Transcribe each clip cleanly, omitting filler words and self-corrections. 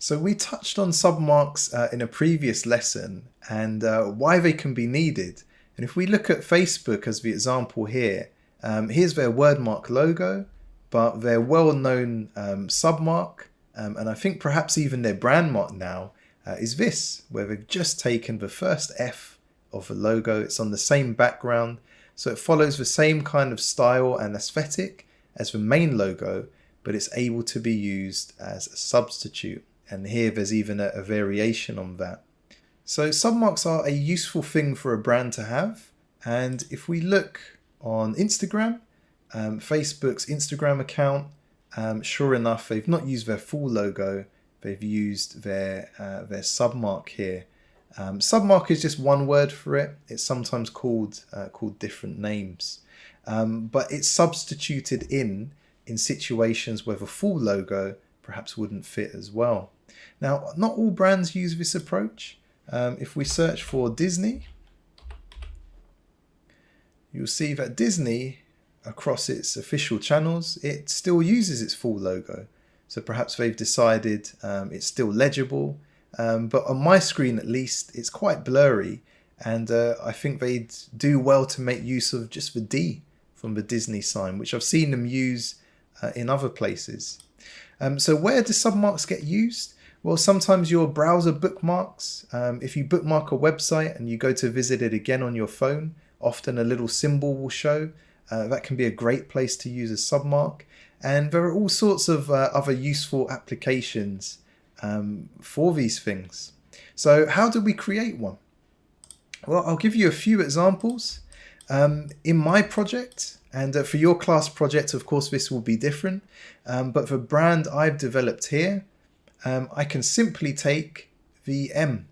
So we touched on submarks in a previous lesson and why they can be needed. And if we look at Facebook as the example here, here's their Wordmark logo, but their well-known submark, and I think perhaps even their brand mark now, is this, where they've just taken the first F of the logo. It's on the same background, so it follows the same kind of style and aesthetic as the main logo, but it's able to be used as a substitute. And here there's even a variation on that. So submarks are a useful thing for a brand to have. And if we look on Instagram, Facebook's Instagram account, sure enough, they've not used their full logo. They've used their submark here. Submark is just one word for it. It's sometimes called different names. But it's substituted in situations where the full logo perhaps wouldn't fit as well. Now, not all brands use this approach. If we search for Disney, you'll see that Disney, across its official channels, it still uses its full logo. So perhaps they've decided it's still legible, but on my screen at least, it's quite blurry. And I think they'd do well to make use of just the D from the Disney sign, which I've seen them use in other places. So where do submarks get used? Well, sometimes your browser bookmarks. If you bookmark a website and you go to visit it again on your phone, often a little symbol will show. That can be a great place to use a submark. And there are all sorts of other useful applications for these things. So how do we create one? Well, I'll give you a few examples. In my project, and for your class project, of course, this will be different. But the brand I've developed here, I can simply take the M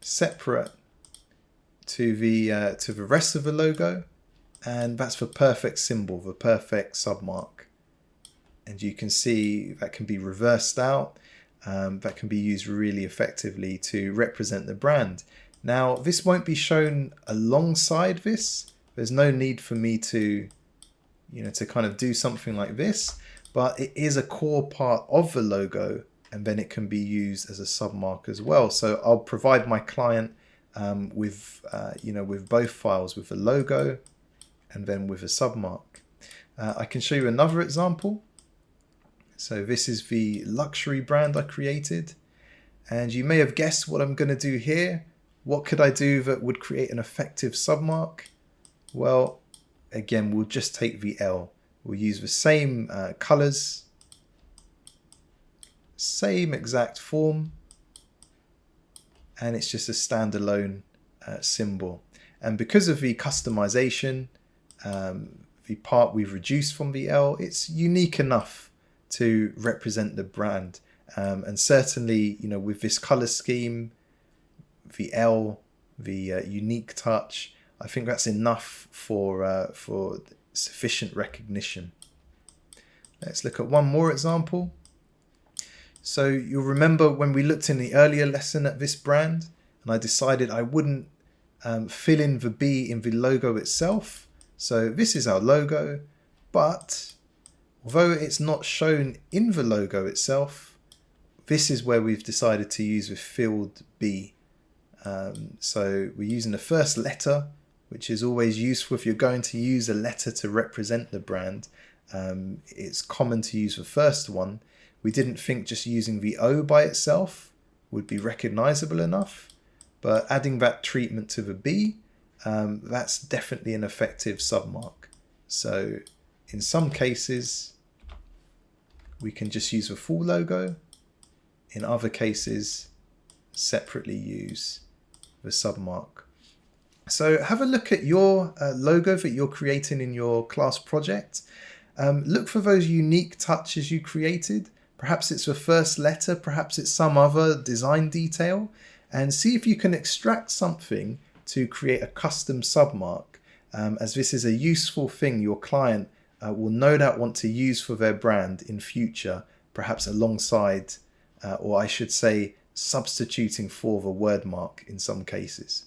separate to the rest of the logo, and that's the perfect symbol, the perfect submark. And you can see that can be reversed out. That can be used really effectively to represent the brand. Now, this won't be shown alongside this. There's no need for me to kind of do something like this, but it is a core part of the logo, and then it can be used as a submark as well. So I'll provide my client with both files, with the logo and then with a submark. I can show you another example. So this is the luxury brand I created, and you may have guessed what I'm going to do here. What could I do that would create an effective submark? Well, again, we'll just take the L. We'll use the same colors, same exact form, and it's just a standalone symbol. And because of the customization, the part we've reduced from the L, it's unique enough to represent the brand. And certainly, with this color scheme, the L, the unique touch, I think that's enough for sufficient recognition. Let's look at one more example. So you'll remember when we looked in the earlier lesson at this brand, and I decided I wouldn't fill in the B in the logo itself. So this is our logo, but although it's not shown in the logo itself, this is where we've decided to use the filled B. So we're using the first letter, which is always useful if you're going to use a letter to represent the brand. It's common to use the first one. We didn't think just using the O by itself would be recognizable enough, but adding that treatment to the B, that's definitely an effective submark. So in some cases, we can just use the full logo. In other cases, separately use the submark. So have a look at your logo that you're creating in your class project. Look for those unique touches you created. Perhaps it's the first letter, perhaps it's some other design detail, and see if you can extract something to create a custom submark, as this is a useful thing your client will no doubt want to use for their brand in future, perhaps alongside, or I should say, substituting for the word mark in some cases.